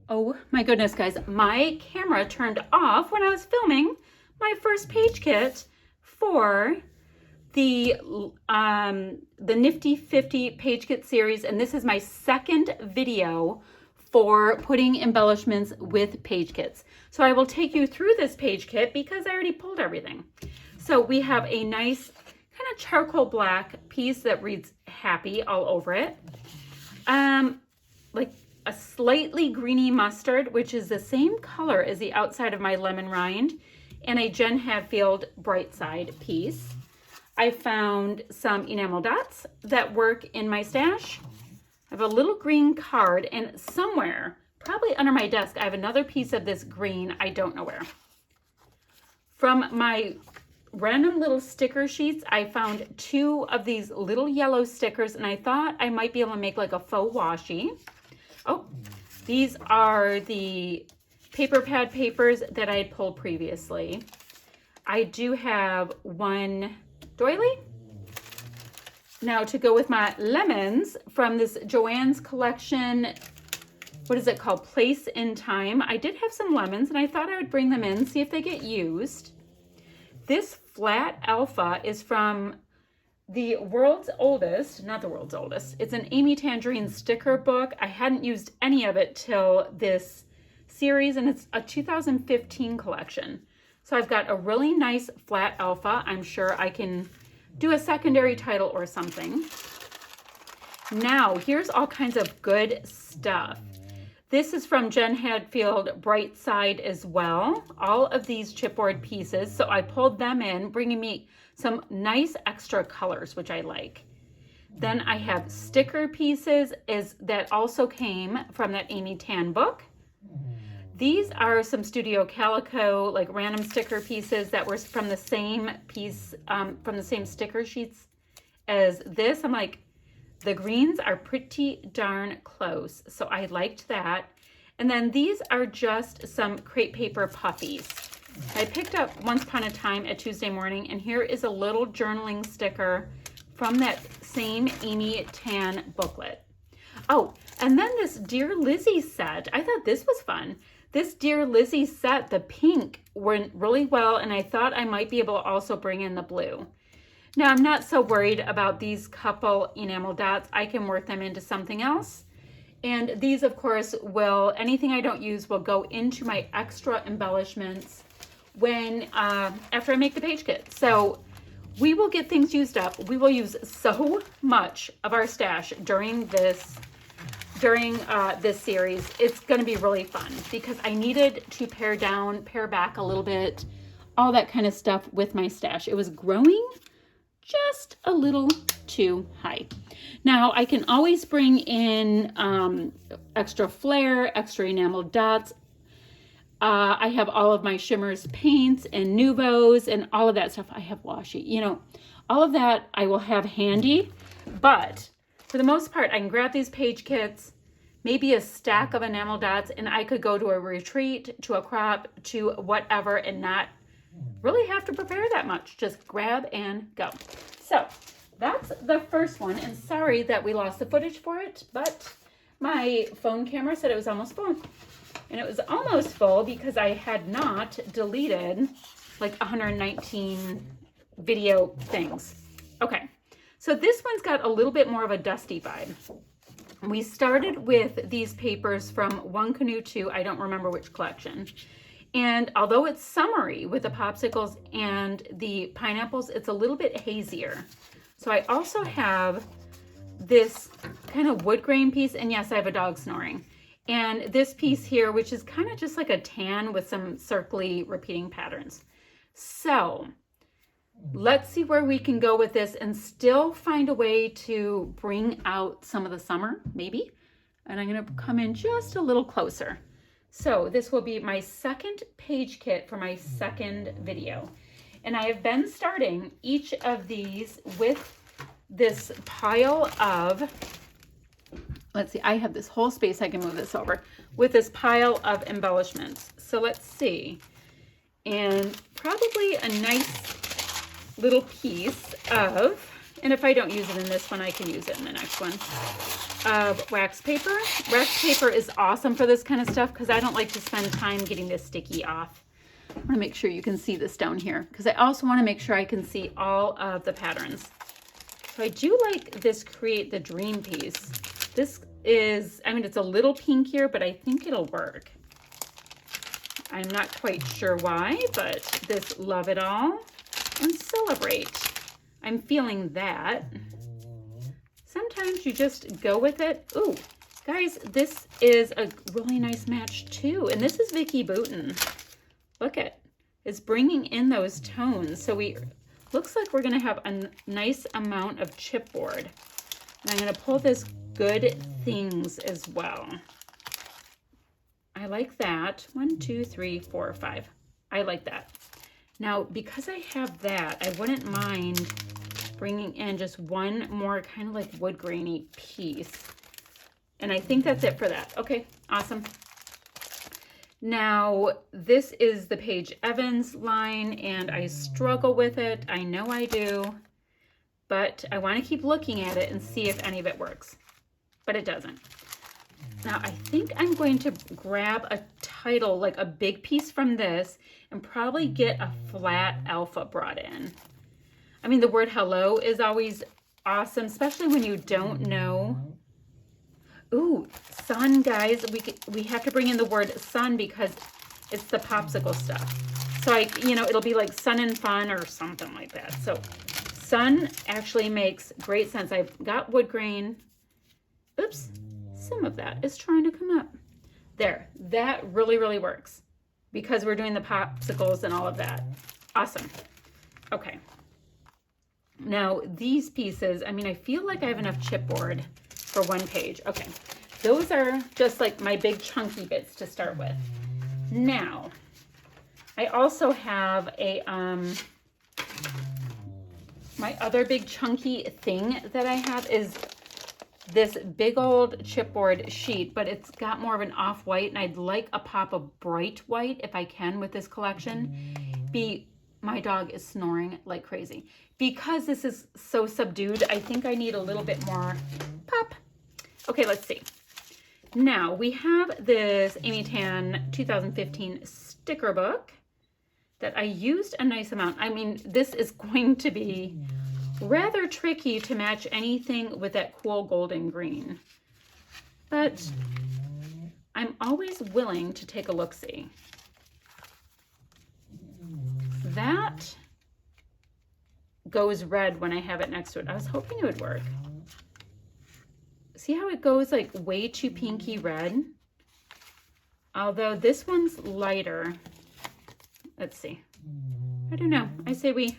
Oh my goodness, guys, my camera turned off when I was filming my first page kit for the Nifty 50 page kit series, and this is my second video for putting embellishments with page kits. So I will take you through this page kit because I already pulled everything. So we have a nice kind of charcoal black piece that reads happy all over it. Like a slightly greeny mustard, which is the same color as the outside of my lemon rind, and a Jen Hadfield bright side piece. I found some enamel dots that work in my stash. I have a little green card, and somewhere, probably under my desk, I have another piece of this green. I don't know where. From my random little sticker sheets, I found 2 of these little yellow stickers, and I thought I might be able to make like a faux washi. Oh, these are the paper pad papers that I had pulled previously. I do have one doily. Now to go with my lemons from this Joann's collection, what is it called? Place in Time. I did have some lemons and I thought I would bring them in, see if they get used. This flat alpha is from the world's oldest, not the world's oldest, it's an Amy Tangerine sticker book. I hadn't used any of it till this series, and it's a 2015 collection. So I've got a really nice flat alpha. I'm sure I can do a secondary title or something. Now, here's all kinds of good stuff. This is from Jen Hadfield Bright Side as well. All of these chipboard pieces. So I pulled them in, bringing me some nice extra colors, which I like. Then I have sticker pieces that also came from that Amy Tan book. These are some Studio Calico, like random sticker pieces that were from the same piece, from the same sticker sheets as this. I'm like, the greens are pretty darn close, so I liked that. And then these are just some crepe paper puppies. I picked up Once Upon a Time at Tuesday Morning, and here is a little journaling sticker from that same Amy Tan booklet. Oh, and then this Dear Lizzie set. I thought this was fun. This Dear Lizzie set, the pink went really well, and I thought I might be able to also bring in the blue. Now, I'm not so worried about these couple enamel dots. I can work them into something else. And these, of course, anything I don't use will go into my extra embellishments after I make the page kit. So we will get things used up. We will use so much of our stash during this series. It's going to be really fun because I needed to pare back a little bit, all that kind of stuff with my stash. It was growing just a little too high. Now I can always bring in extra flair, extra enamel dots. I have all of my shimmers paints and Nouveaux and all of that stuff. I have washi, all of that I will have handy, but for the most part, I can grab these page kits, maybe a stack of enamel dots, and I could go to a retreat, to a crop, to whatever, and not really have to prepare that much. Just grab and go. So that's the first one, and sorry that we lost the footage for it, but my phone camera said it was almost full. And it was almost full because I had not deleted like 119 video things. Okay, so this one's got a little bit more of a dusty vibe. We started with these papers from One Canoe 2, I don't remember which collection. And although it's summery with the popsicles and the pineapples, it's a little bit hazier. So I also have this kind of wood grain piece, and yes, I have a dog snoring. And this piece here, which is kind of just like a tan with some circly repeating patterns. So let's see where we can go with this and still find a way to bring out some of the summer, maybe. And I'm going to come in just a little closer. So this will be my second page kit for my second video. And I have been starting each of these with this pile of, let's see, I have this whole space I can move this over, with this pile of embellishments. So let's see. And probably a nice little piece of and if I don't use it in this one, I can use it in the next one, of wax paper. Wax paper is awesome for this kind of stuff because I don't like to spend time getting this sticky off. I want to make sure you can see this down here because I also want to make sure I can see all of the patterns. So I do like this Create the Dream piece. This is, I mean, it's a little pinkier, but I think it'll work. I'm not quite sure why, but this Love It All and Celebrate. I'm feeling that. Sometimes you just go with it. Ooh, guys, this is a really nice match too. And this is Vicki Boutin. Look at, it's bringing in those tones. So looks like we're gonna have a nice amount of chipboard. And I'm gonna pull this Good Things as well. I like that. 1, 2, 3, 4, 5. I like that. Now, because I have that, I wouldn't mind bringing in just one more kind of like wood grainy piece. And I think that's it for that. Okay, awesome. Now, this is the Paige Evans line, and I struggle with it. I know I do, but I want to keep looking at it and see if any of it works, but it doesn't. Now, I think I'm going to grab a title, like a big piece from this, and probably get a flat alpha brought in. I mean, the word hello is always awesome, especially when you don't know. Ooh, sun, guys. We have to bring in the word sun because it's the popsicle stuff. So, it'll be like sun and fun or something like that. So, sun actually makes great sense. I've got wood grain. Oops. Some of that is trying to come up. There, that really, really works because we're doing the popsicles and all of that. Awesome. Okay. Now, these pieces, I mean, I feel like I have enough chipboard for one page. Okay. Those are just like my big chunky bits to start with. Now, I also have a, my other big chunky thing that I have is this big old chipboard sheet, but it's got more of an off-white, and I'd like a pop of bright white if I can with this collection. My dog is snoring like crazy. Because this is so subdued, I think I need a little bit more pop. Okay, let's see. Now, we have this Amy Tan 2015 sticker book that I used a nice amount. I mean, this is going to be rather tricky to match anything with that cool golden green. But I'm always willing to take a look-see. That goes red when I have it next to it. I was hoping it would work. See how it goes like way too pinky red? Although this one's lighter. Let's see. I don't know. I say we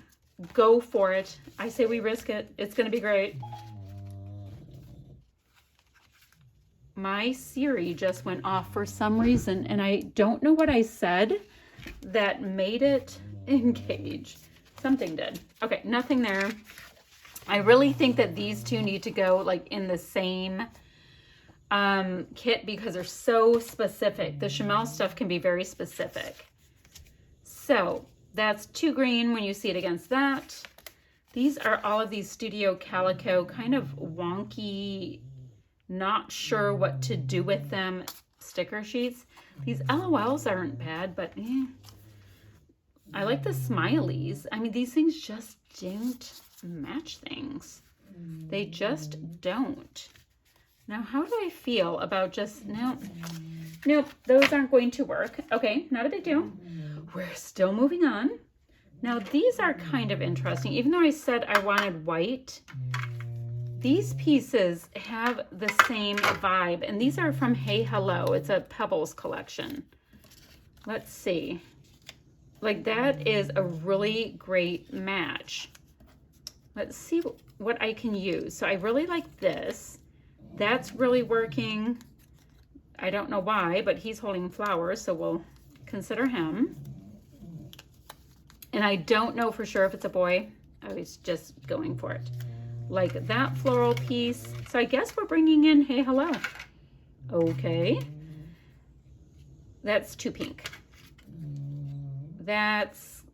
go for it. I say we risk it. It's going to be great. My Siri just went off for some reason, and I don't know what I said that made it engage. Something did. Okay, nothing there. I really think that these two need to go like in the same kit because they're so specific. The Chamel stuff can be very specific. So that's too green when you see it against that. These are all of these Studio Calico, kind of wonky, not sure what to do with them sticker sheets. These LOLs aren't bad, but I like the smileys. I mean, these things just don't match things. They just don't. Now, how do I feel about just, nope, those aren't going to work. Okay, not a big deal. We're still moving on. Now, these are kind of interesting. Even though I said I wanted white, these pieces have the same vibe, and these are from Hey Hello. It's a Pebbles collection. Let's see. Like, that is a really great match. Let's see what I can use. So I really like this. That's really working. I don't know why, but he's holding flowers, so we'll consider him. And I don't know for sure if it's a boy. I was just going for it. Like that floral piece. So I guess we're bringing in Hey Hello. Okay. That's too pink. That's,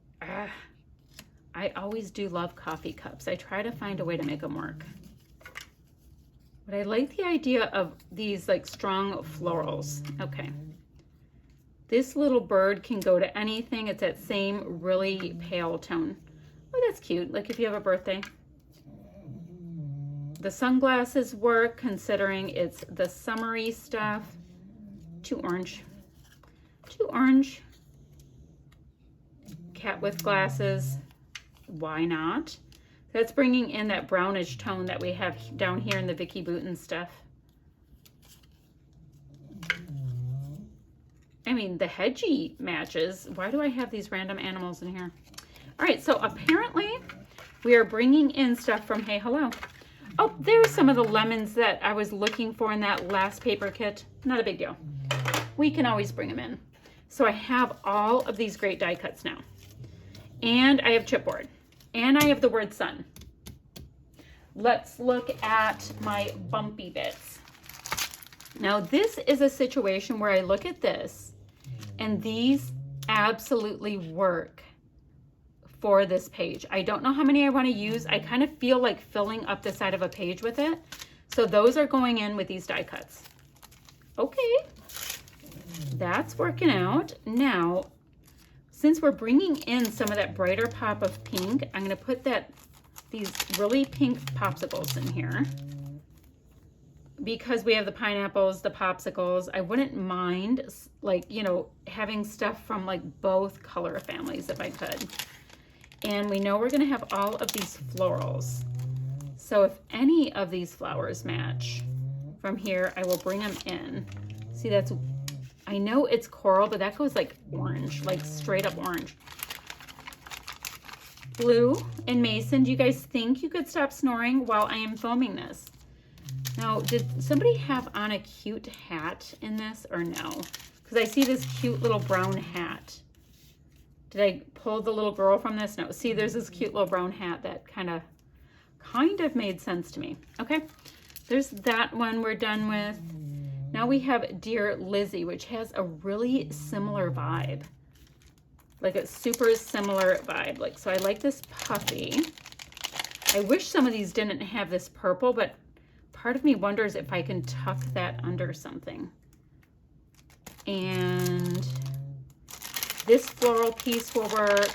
I always do love coffee cups. I try to find a way to make them work. But I like the idea of these like strong florals. Okay. This little bird can go to anything. It's that same really pale tone. Oh, that's cute. Like if you have a birthday. The sunglasses work considering it's the summery stuff. Too orange. Too orange. Cat with glasses. Why not? That's bringing in that brownish tone that we have down here in the Vicky Boutin stuff. I mean, the hedgy matches. Why do I have these random animals in here? All right, so apparently we are bringing in stuff from Hey Hello. Oh, there's some of the lemons that I was looking for in that last paper kit. Not a big deal. We can always bring them in. So I have all of these great die cuts now. And I have chipboard. And I have the word sun. Let's look at my bumpy bits. Now this is a situation where I look at this and these absolutely work for this page. I don't know how many I want to use. I kind of feel like filling up the side of a page with it. So those are going in with these die cuts. Okay, that's working out. Now, since we're bringing in some of that brighter pop of pink, I'm going to put these really pink popsicles in here. Because we have the pineapples, the popsicles, I wouldn't mind, like, you know, having stuff from like both color families if I could. And we know we're going to have all of these florals. So if any of these flowers match from here, I will bring them in. See, that's, I know it's coral, but that goes like orange, like straight up orange. Blue and Mason, do you guys think you could stop snoring while I am filming this? Now, did somebody have on a cute hat in this or no? Because I see this cute little brown hat. Did I pull the little girl from this? No. See, there's this cute little brown hat that kind of made sense to me. Okay, there's that one we're done with. Now we have Dear Lizzie, which has a really similar vibe. Like a super similar vibe. Like, so I like this puffy. I wish some of these didn't have this purple, but part of me wonders if I can tuck that under something. And this floral piece will work.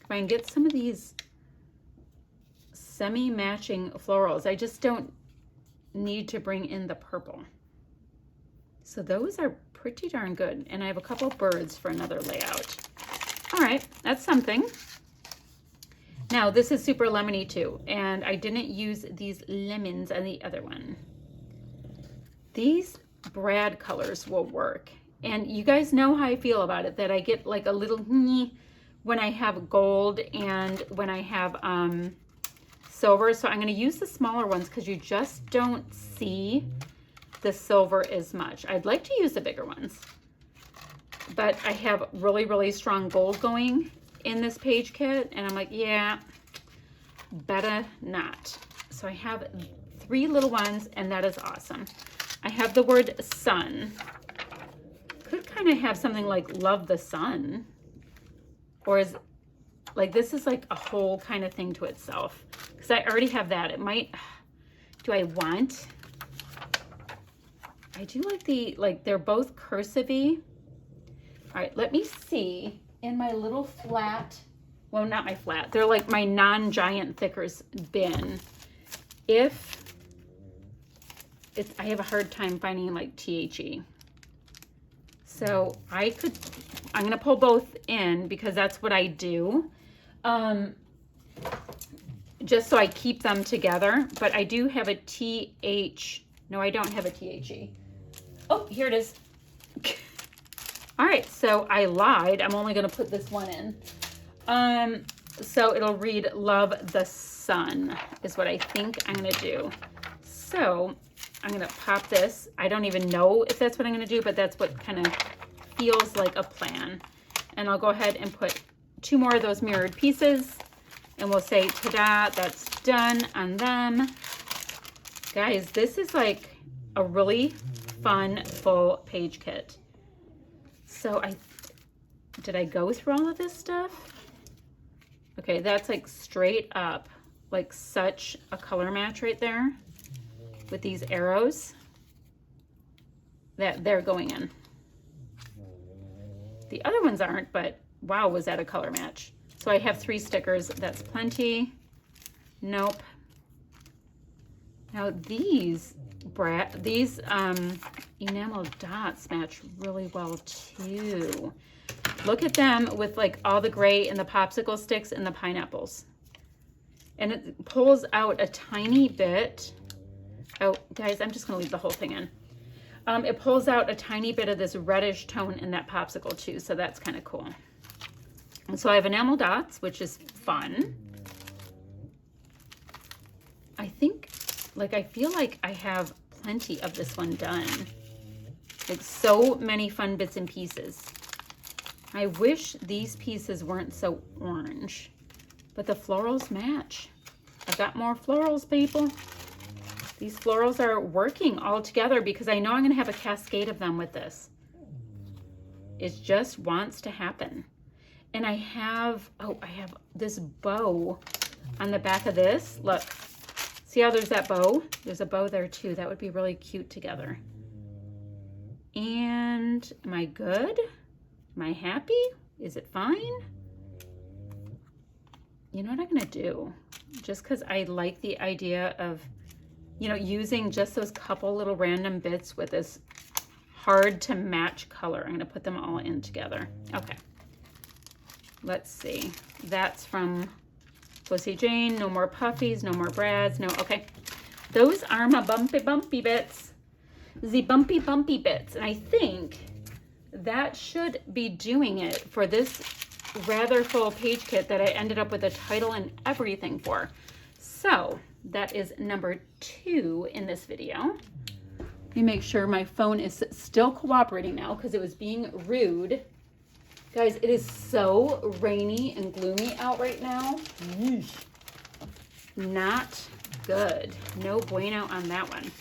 If I can get some of these semi-matching florals, I just don't need to bring in the purple. So those are pretty darn good. And I have a couple birds for another layout. All right, that's something. Now this is super lemony too, and I didn't use these lemons on the other one. These Brad colors will work. And you guys know how I feel about it, that I get like a little when I have gold and when I have silver. So I'm going to use the smaller ones because you just don't see the silver as much. I'd like to use the bigger ones, but I have really, really strong gold going in this page kit, and I'm like, yeah, better not. So I have 3 little ones, and that is awesome. I have the word sun. Could kind of have something like love the sun, or is like, this is like a whole kind of thing to itself, because I already have that. It might, do I want, I do like the, like they're both cursive-y. All right, let me see in my little flat, well, not my flat, they're like my non-giant thickers bin. If it's, I have a hard time finding like THE. So I'm going to pull both in because that's what I do. Just so I keep them together. But I do have a TH. No, I don't have a THE. Oh, here it is. All right, so I lied. I'm only going to put this one in. So it'll read Love the Sun is what I think I'm going to do. So I'm going to pop this. I don't even know if that's what I'm going to do, but that's what kind of feels like a plan. And I'll go ahead and put 2 more of those mirrored pieces, and we'll say, ta-da, that's done on them. Guys, this is like a really fun full page kit. So did I go through all of this stuff? Okay, that's like straight up, like such a color match right there with these arrows that they're going in. The other ones aren't, but wow, was that a color match. So I have 3 stickers. That's plenty. Nope. Now these enamel dots match really well too. Look at them with like all the gray and the popsicle sticks and the pineapples. And it pulls out a tiny bit. Oh, guys, I'm just gonna leave the whole thing in. It pulls out a tiny bit of this reddish tone in that popsicle too, so that's kind of cool. And so I have enamel dots, which is fun. I think, like, I feel like I have plenty of this one done. Like, so many fun bits and pieces. I wish these pieces weren't so orange, but the florals match. I've got more florals, people. These florals are working all together because I know I'm going to have a cascade of them with this. It just wants to happen. And I have, oh, I have this bow on the back of this. Look, see how there's that bow? There's a bow there too. That would be really cute together. And am I good? Am I happy? Is it fine? You know what I'm going to do? Just because I like the idea of, you know, using just those couple little random bits with this hard to match color. I'm going to put them all in together. Okay. Let's see. That's from Pussy Jane. No more puffies, no more brads. No, okay. Those are my bumpy bits. The bumpy bits. And I think that should be doing it for this rather full page kit that I ended up with a title and everything for. So that is number 2 in this video. Let me make sure my phone is still cooperating now because it was being rude. Guys, it is so rainy and gloomy out right now. Yeesh. Not good. No bueno on that one. All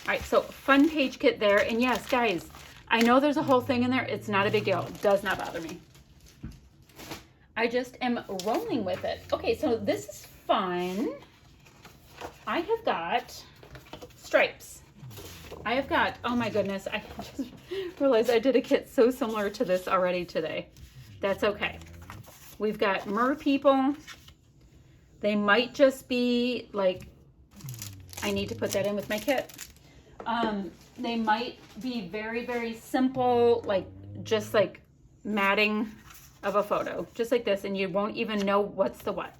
right, so fun page kit there. And yes, guys, I know there's a whole thing in there. It's not a big deal. It does not bother me. I just am rolling with it. Okay, so this is fun. I have got stripes. I have got, oh my goodness, I just realized I did a kit so similar to this already today. That's okay. We've got mer people. They might just be like, I need to put that in with my kit. They might be very, very simple, like just like matting of a photo, just like this, and you won't even know what's the what.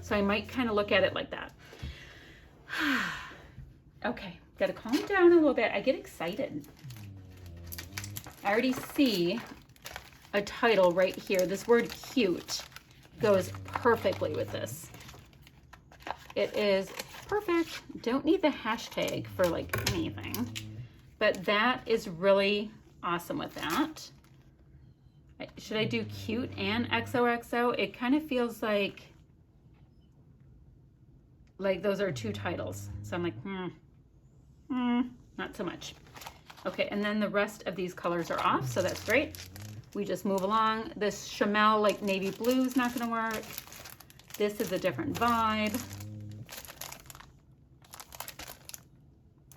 So I might kind of look at it like that. Okay, gotta calm down a little bit. I get excited. I already see a title right here. This word cute goes perfectly with this. It is perfect. Don't need the hashtag for like anything, but that is really awesome with that. Should I do cute and XOXO? It kind of feels like those are 2 titles. So I'm like, not so much. Okay, and then the rest of these colors are off, so that's great. We just move along. This Chamel like navy blue is not gonna work. This is a different vibe.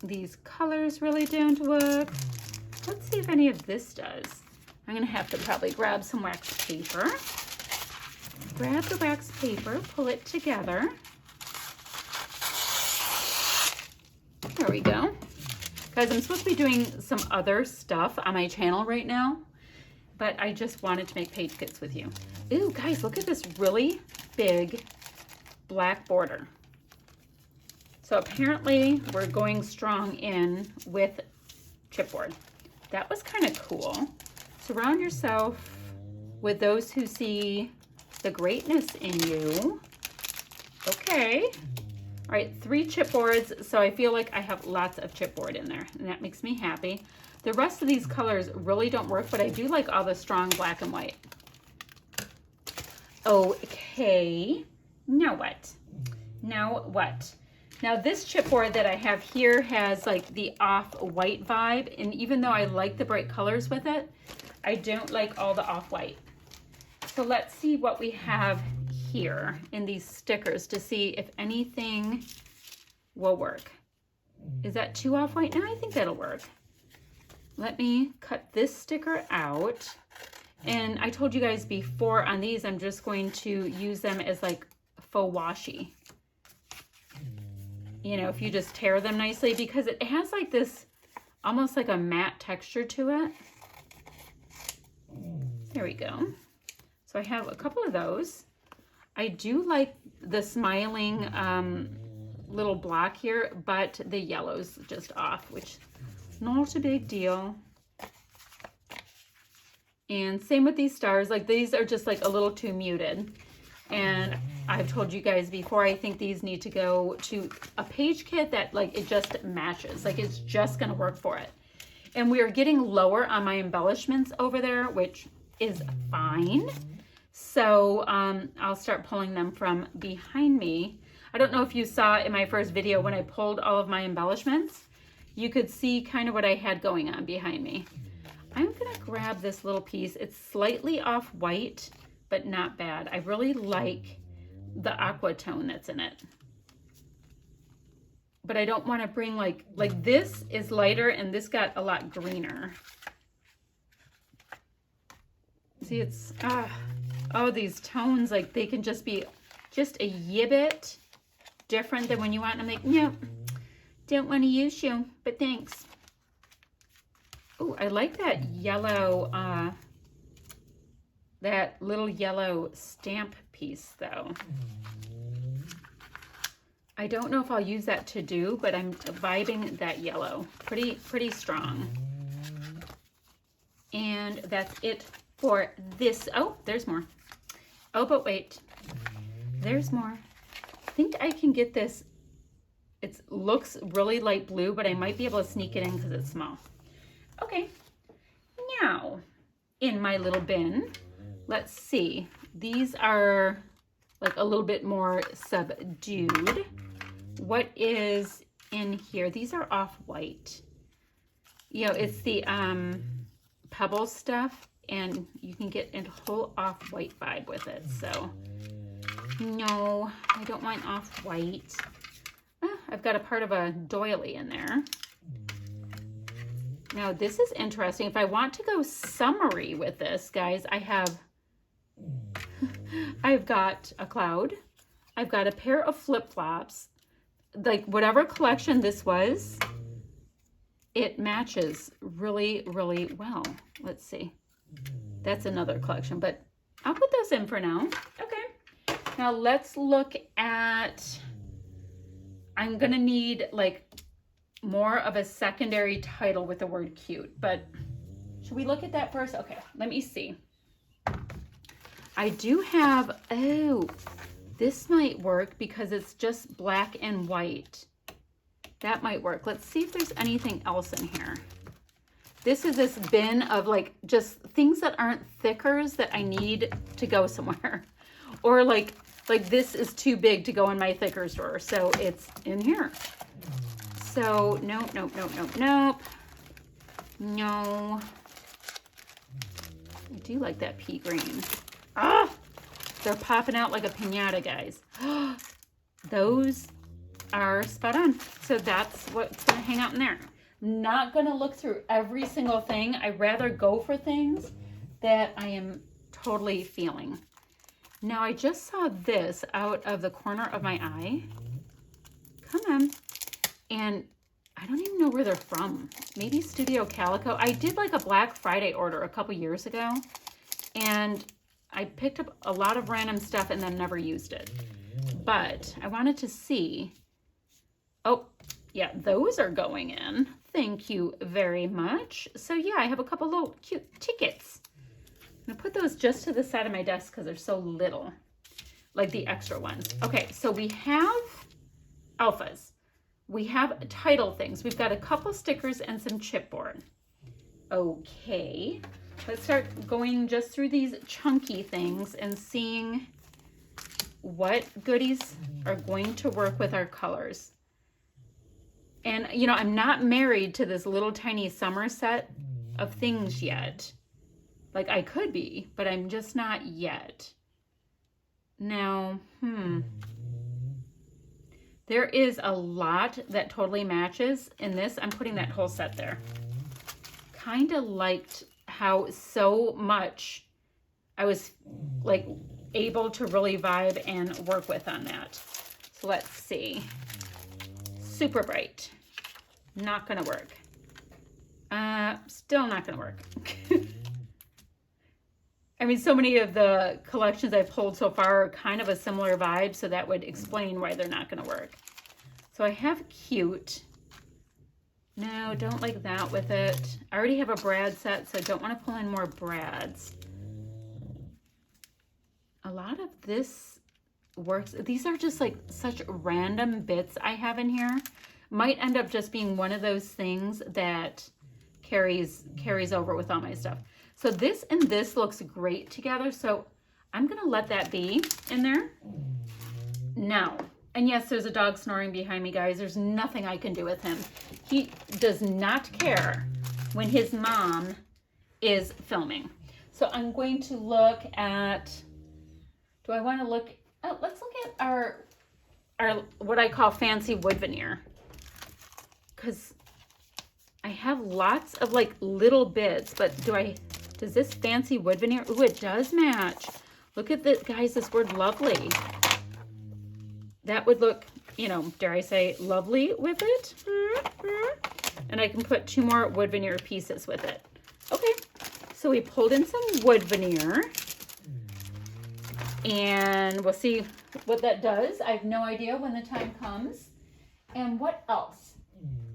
These colors really don't work. Let's see if any of this does. I'm gonna have to probably grab some wax paper. Grab the wax paper, pull it together. There we go. Guys, I'm supposed to be doing some other stuff on my channel right now, but I just wanted to make page kits with you. Ooh, guys, look at this really big black border. So apparently we're going strong in with chipboard. That was kind of cool. Surround yourself with those who see the greatness in you. Okay. All right, 3 chipboards, so I feel like I have lots of chipboard in there, and that makes me happy. The rest of these colors really don't work, but I do like all the strong black and white. Okay, now what? Now what? Now this chipboard that I have here has like the off-white vibe, and even though I like the bright colors with it, I don't like all the off-white. So let's see what we have here in these stickers to see if anything will work. Is that too off-white? No, I think that'll work. Let me cut this sticker out. And I told you guys before on these, I'm just going to use them as like faux washi. You know, if you just tear them nicely, because it has like this, almost like a matte texture to it. There we go. So I have a couple of those. I do like the smiling little block here, but the yellow's just off, which not a big deal. And same with these stars, like these are just like a little too muted. And I've told you guys before, I think these need to go to a page kit that like it just matches, like it's just gonna work for it. And we are getting lower on my embellishments over there, which is fine. So I'll start pulling them from behind me. I don't know if you saw in my first video when I pulled all of my embellishments, you could see kind of what I had going on behind me. I'm gonna grab this little piece. It's slightly off white, but not bad. I really like the aqua tone that's in it. But I don't wanna bring like this is lighter and this got a lot greener. See, it's, oh, these tones, like they can just be just a bit different than when you want. I'm like, no, don't want to use you, but thanks. Oh, I like that yellow, that little yellow stamp piece though. I don't know if I'll use that to do, but I'm vibing that yellow. Pretty strong. And that's it for this. Oh, there's more. Oh, but wait, there's more. I think I can get this. It looks really light blue, but I might be able to sneak it in because it's small. Okay, now in my little bin, let's see. These are like a little bit more subdued. What is in here? These are off-white. You know, it's the pebble stuff, and you can get a whole off-white vibe with it. So no, I don't want off-white. I've got a part of a doily in there. Now this is interesting. If I want to go summery with this, guys, I've got a cloud. I've got a pair of flip-flops. Like whatever collection this was, it matches really, really well. Let's see. That's another collection, but I'll put those in for now. Okay. Now let's look at, I'm going to need like more of a secondary title with the word cute, but should we look at that first? Okay, let me see. I do have, oh, this might work because it's just black and white. That might work. Let's see if there's anything else in here. This is this bin of like just things that aren't thickers that I need to go somewhere. Or like this is too big to go in my thickers drawer. So it's in here. So nope, nope, nope, nope, nope. No. I do like that pea green. Ah! They're popping out like a piñata, guys. Those are spot on. So that's what's gonna hang out in there. I'm not gonna look through every single thing. I'd rather go for things that I am totally feeling. Now I just saw this out of the corner of my eye. Come on. And I don't even know where they're from. Maybe Studio Calico. I did like a Black Friday order a couple years ago. And I picked up a lot of random stuff and then never used it. But I wanted to see. Oh, yeah, those are going in. Thank you very much. So yeah, I have a couple little cute tickets. I'm gonna put those just to the side of my desk because they're so little, like the extra ones. Okay, so we have alphas. We have title things. We've got a couple stickers and some chipboard. Okay, let's start going just through these chunky things and seeing what goodies are going to work with our colors. And, you know, I'm not married to this little tiny summer set of things yet. Like I could be, but I'm just not yet. Now, there is a lot that totally matches in this. I'm putting that whole set there. Kind of liked how so much I was like able to really vibe and work with on that. So let's see. Super bright. Not gonna work. Still not gonna work. I mean, so many of the collections I've pulled so far are kind of a similar vibe, so that would explain why they're not going to work. So I have cute. No, don't like that with it. I already have a brad set, so I don't want to pull in more brads. A lot of this works. These are just like such random bits I have in here. Might end up just being one of those things that carries over with all my stuff. So this and this looks great together, so I'm gonna let that be in there. Now, and yes, there's a dog snoring behind me, guys. There's nothing I can do with him. He does not care when his mom is filming. So I'm going to look at, do I wanna look, oh, let's look at our what I call fancy wood veneer. Because I have lots of like little bits, but does this fancy wood veneer? Ooh, it does match. Look at this, guys, this word lovely. That would look, you know, dare I say, lovely with it. And I can put 2 more wood veneer pieces with it. Okay, so we pulled in some wood veneer. And we'll see what that does. I have no idea when the time comes. And what else?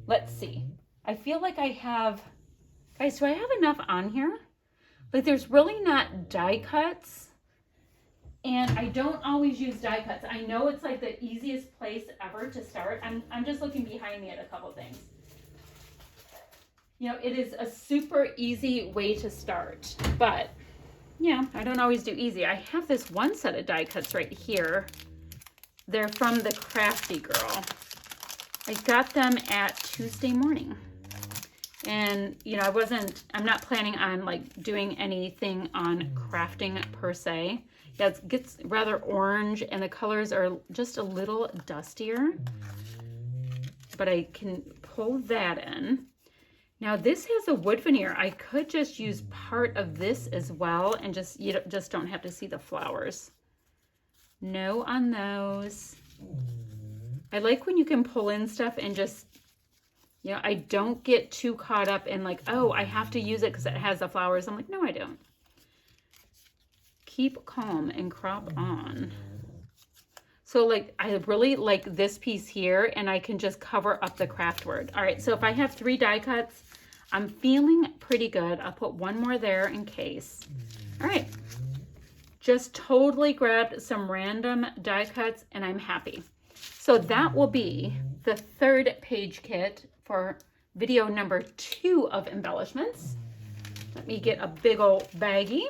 Let's see. I feel like I have, guys, do I have enough on here? Like there's really not die cuts, and I don't always use die cuts. I know it's like the easiest place ever to start. I'm just looking behind me at a couple things. You know, it is a super easy way to start, but yeah, I don't always do easy. I have this one set of die cuts right here. They're from the Crafty Girl. I got them at Tuesday morning. And, you know, I'm not planning on like doing anything on crafting per se. Yeah, it gets rather orange and the colors are just a little dustier, but I can pull that in. Now this has a wood veneer. I could just use part of this as well and you just don't have to see the flowers. No on those. I like when you can pull in stuff and just, you know, I don't get too caught up in like, oh, I have to use it because it has the flowers. I'm like, no, I don't. Keep calm and crop on. So like, I really like this piece here and I can just cover up the craft word. All right, so if I have 3 die cuts, I'm feeling pretty good. I'll put 1 more there in case. All right, just totally grabbed some random die cuts and I'm happy. So that will be the 3rd page kit for video number 2 of embellishments. Let me get a big old baggie.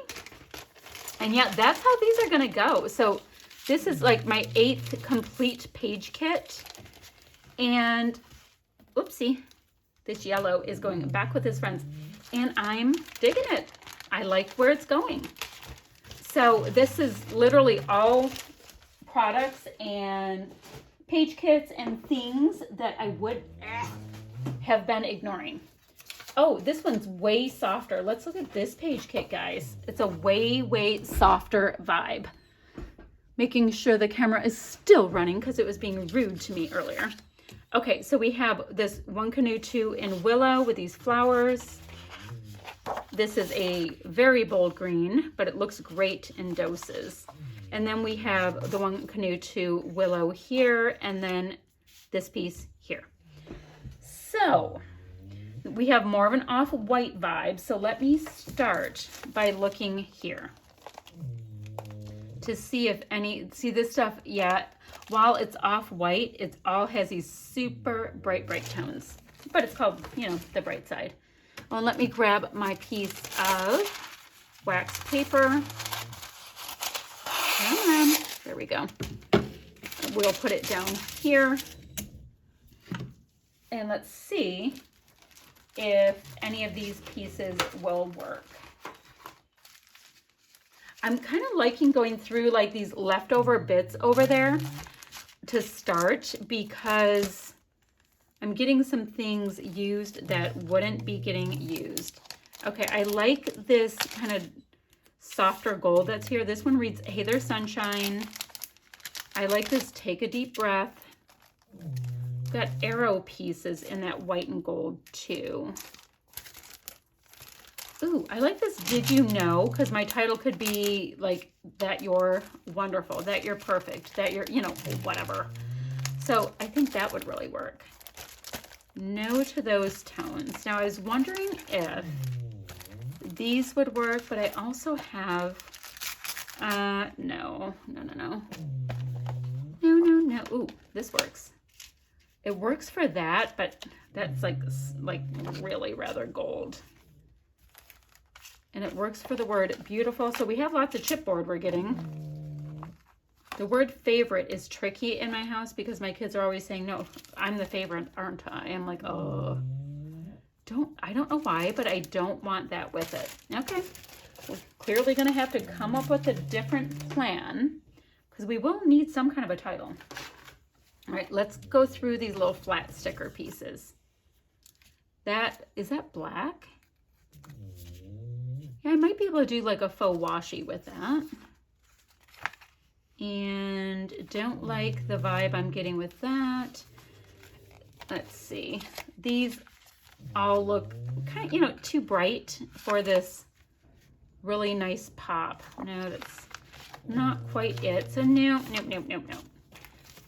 And yeah, that's how these are gonna go. So this is like my 8th complete page kit. And oopsie, this yellow is going back with his friends. And I'm digging it. I like where it's going. So this is literally all products and page kits and things that I would have been ignoring. Oh, this one's way softer. Let's look at this page kit, guys. It's a way softer vibe. Making sure the camera is still running because it was being rude to me earlier. Okay, so we have this One Canoe 2 in Willow with these flowers. This is a very bold green, but it looks great in doses. And then we have the One Canoe 2 Willow here, and then this piece here. So we have more of an off-white vibe. So let me start by looking here to see if see this stuff, yeah, while it's off-white, it all has these super bright tones, but it's called, you know, the bright side. Well, let me grab my piece of wax paper. There we go. We'll put it down here. And let's see if any of these pieces will work. I'm kind of liking going through like these leftover bits over there to start, because I'm getting some things used that wouldn't be getting used. Okay, I like this kind of softer gold that's here. This one reads, "Hey there, sunshine." I like this, "Take a deep breath." Got arrow pieces in that white and gold too. Ooh, I like this, "Did you know?" Because my title could be like, "That you're wonderful, that you're perfect, that you're, you know, whatever." So I think that would really work. No to those tones. Now I was wondering if these would work, but I also have, no. Ooh, this works. It works for that, but that's like really rather gold. And it works for the word beautiful. So we have lots of chipboard we're getting. The word favorite is tricky in my house because my kids are always saying, "No, I'm the favorite, aren't I?" I'm like, oh, I don't know why, but I don't want that with it. Okay, we're clearly gonna have to come up with a different plan because we will need some kind of a title. All right, let's go through these little flat sticker pieces. Is that black? Yeah, I might be able to do like a faux washi with that. And don't like the vibe I'm getting with that. Let's see. These all look kind of, you know, too bright for this really nice pop. No, that's not quite it. So no.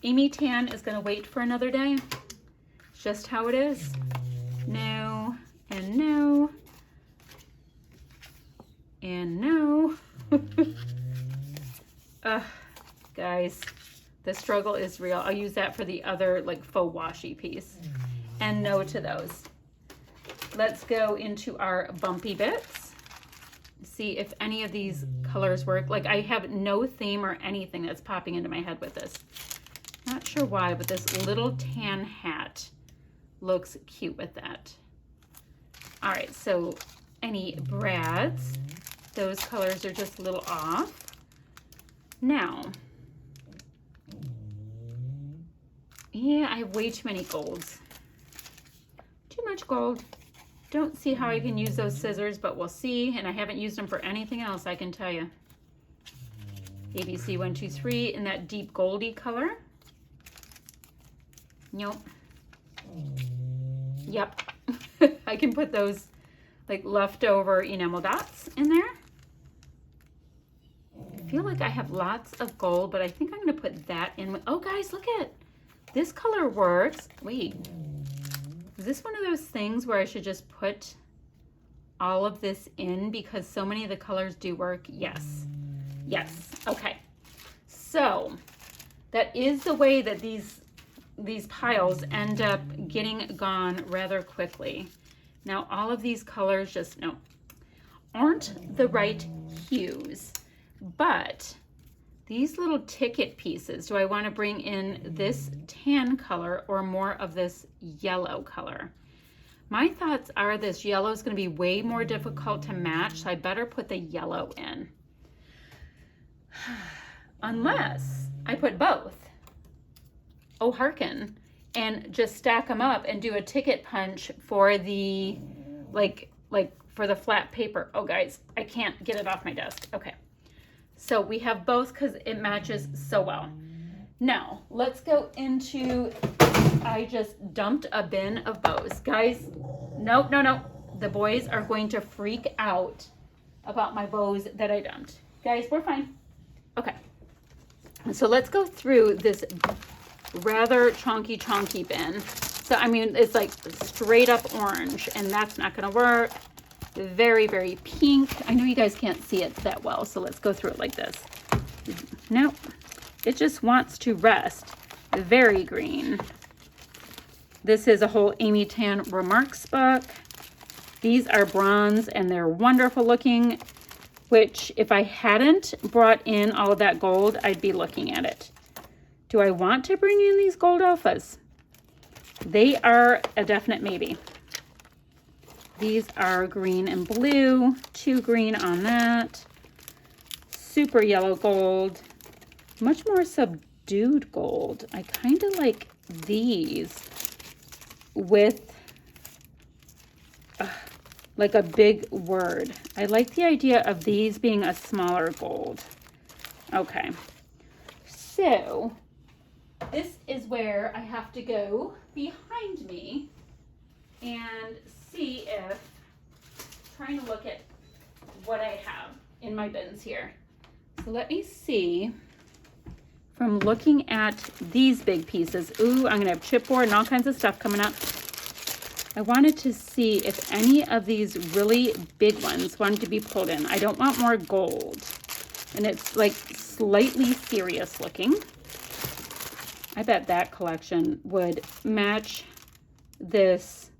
Amy Tan is going to wait for another day. It's just how it is. No, and no. And no. Guys, the struggle is real. I'll use that for the other like faux washi piece. And no to those. Let's go into our bumpy bits. See if any of these colors work. Like I have no theme or anything that's popping into my head with this. Not sure why, but this little tan hat looks cute with that. All right, so any brads, those colors are just a little off. Now, yeah, I have way too many golds. Too much gold. Don't see how I can use those scissors, but we'll see. And I haven't used them for anything else, I can tell you. ABC 1, 2, 3 in that deep goldy color. Nope. Yep. I can put those like leftover enamel dots in there. I feel like I have lots of gold, but I think I'm going to put that in. Oh, guys, look at this color works. Wait, is this one of those things where I should just put all of this in because so many of the colors do work? Yes. Okay. So that is the way that these piles end up getting gone rather quickly. Now, all of these colors just aren't the right hues. But these little ticket pieces, do I want to bring in this tan color or more of this yellow color? My thoughts are this yellow is going to be way more difficult to match, so I better put the yellow in. Unless I put both. Oh, hearken. And just stack them up and do a ticket punch for the, like for the flat paper. Oh, guys, I can't get it off my desk. Okay. So we have both because it matches so well. Now, let's go into, I just dumped a bin of bows. Guys, no. The boys are going to freak out about my bows that I dumped. Guys, we're fine. Okay. So let's go through this rather chonky bin. So, I mean, it's like straight up orange, and that's not going to work. Very, very pink. I know you guys can't see it that well, so let's go through it like this. Nope. It just wants to rest. Very green. This is a whole Amy Tan Remarks book. These are bronze, and they're wonderful looking, which if I hadn't brought in all of that gold, I'd be looking at it. Do I want to bring in these gold alphas? They are a definite maybe. These are green and blue, 2 green on that. super yellow gold, much more subdued gold. I kind of like these with like a big word. I like the idea of these being a smaller gold. Okay, so this is where I have to go behind me and see if, trying to look at what I have in my bins here. So let me see, from looking at these big pieces, ooh, I'm gonna have chipboard and all kinds of stuff coming up. I wanted to see if any of these really big ones wanted to be pulled in. I don't want more gold. And it's like slightly serious looking. I bet that collection would match this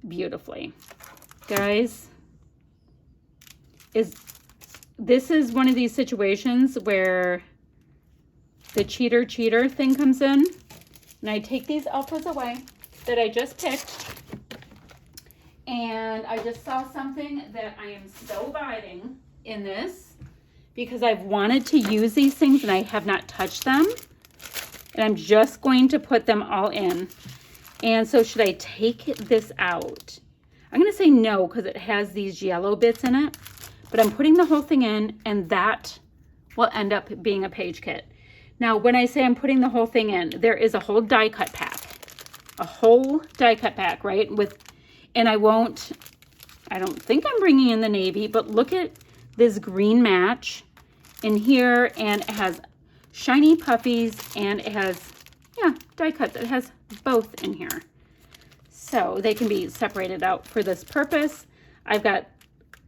beautifully. Guys, this is one of these situations where the cheater thing comes in, and I take these alphas away that I just picked, and I just saw something that I am so vibing in this because I've wanted to use these things and I have not touched them, and I'm just going to put them all in. And so should I take this out? I'm going to say no because it has these yellow bits in it, but I'm putting the whole thing in, and that will end up being a page kit. Now, when I say I'm putting the whole thing in, there is a whole die cut pack. A whole die cut pack, right? And I don't think I'm bringing in the navy, but look at this green match in here, and it has shiny puffies, and it has, yeah, die cut that has both in here. So they can be separated out for this purpose. I've got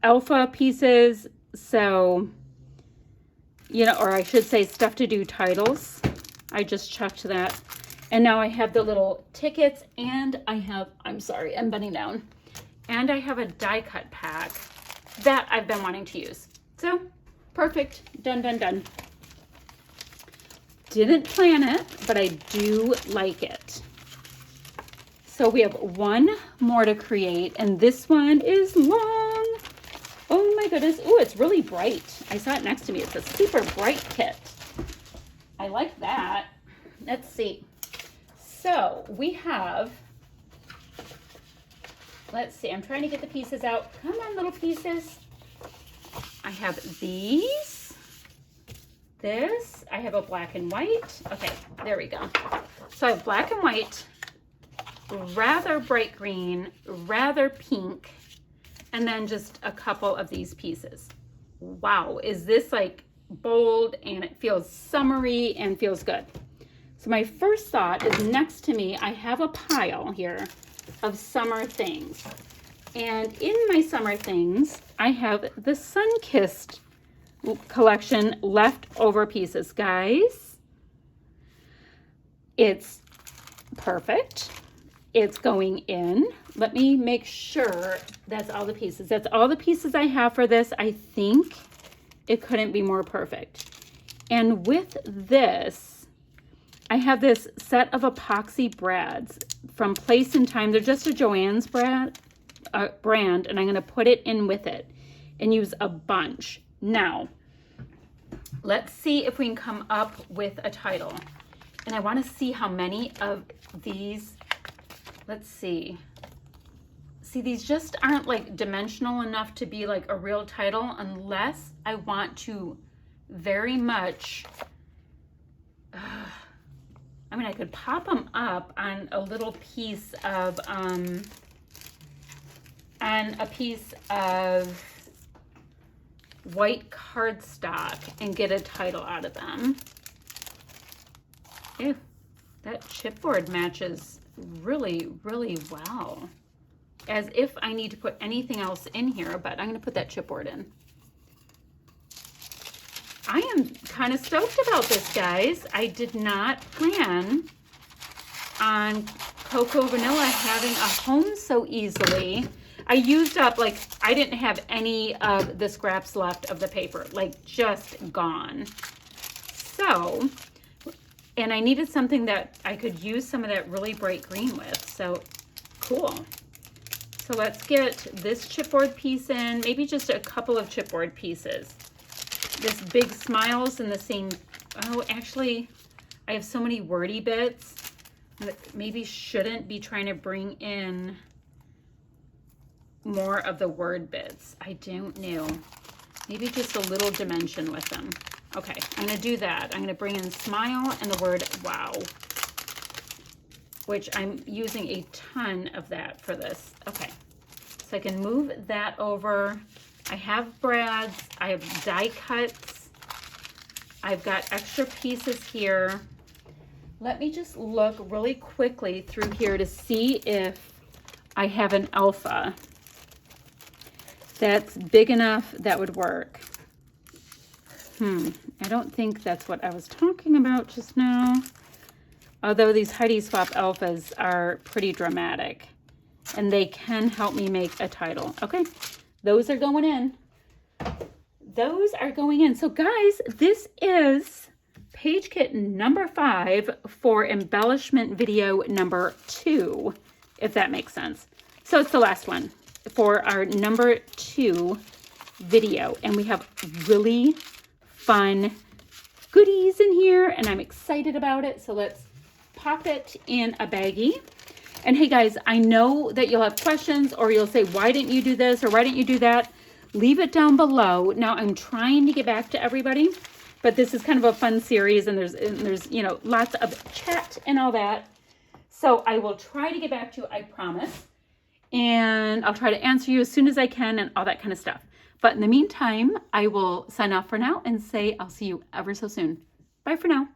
alpha pieces, so, you know, or I should say stuff to do titles. I just chucked that. And now I have the little tickets, and I have, I'm sorry, I'm bending down. And I have a die cut pack that I've been wanting to use. So, perfect, done, done, done. Didn't plan it, but I do like it. So we have one more to create, and this one is long. Oh my goodness, ooh, it's really bright. I saw it next to me, it's a super bright kit. I like that. Let's see. So we have, let's see, I'm trying to get the pieces out. Come on, little pieces. I have these, this, I have a black and white. Okay, there we go. So I have black and white, rather bright green, rather pink, and then just a couple of these pieces. Wow, is this like bold, and it feels summery and feels good. So my first thought is, next to me, I have a pile here of summer things. And in my summer things, I have the Sun-Kissed collection leftover pieces. Guys, it's perfect. It's going in. Let me make sure that's all the pieces. That's all the pieces I have for this. I think it couldn't be more perfect. And with this, I have this set of epoxy brads from Place and Time. They're just a Joann's brand, and I'm going to put it in with it and use a bunch. Now, let's see if we can come up with a title. And I want to see how many of these, let's see. See, these just aren't like dimensional enough to be like a real title, unless I want to very much, I mean, I could pop them up on a little piece of, white cardstock and get a title out of them. Ew, that chipboard matches really, really well. As if I need to put anything else in here, but I'm gonna put that chipboard in. I am kind of stoked about this, guys. I did not plan on Cocoa Vanilla having a home so easily. I used up, like, I didn't have any of the scraps left of the paper, like just gone. So, and I needed something that I could use some of that really bright green with, so cool. So let's get this chipboard piece in, maybe just a couple of chipboard pieces. this big smiles in the same, oh, actually, I have so many wordy bits that maybe shouldn't be trying to bring in more of the word bits. I don't know. Maybe just a little dimension with them. Okay, I'm going to do that. I'm going to bring in smile and the word wow, which I'm using a ton of that for this. Okay, so I can move that over. I have brads. I have die cuts. I've got extra pieces here. Let me just look really quickly through here to see if I have an alpha that's big enough that would work. I don't think that's what I was talking about just now. Although these Heidi Swap alphas are pretty dramatic and they can help me make a title. Okay, those are going in. Those are going in. So guys, this is page kit number 5 for embellishment video number 2, if that makes sense. So it's the last one for our number 2 video, and we have really fun goodies in here and I'm excited about it. So let's pop it in a baggie. And hey guys, I know that you'll have questions or you'll say, why didn't you do this or why didn't you do that? Leave it down below. Now I'm trying to get back to everybody, but this is kind of a fun series and there's you know, lots of chat and all that. So I will try to get back to you, I promise. And I'll try to answer you as soon as I can and all that kind of stuff. But in the meantime, I will sign off for now and say I'll see you ever so soon. Bye for now.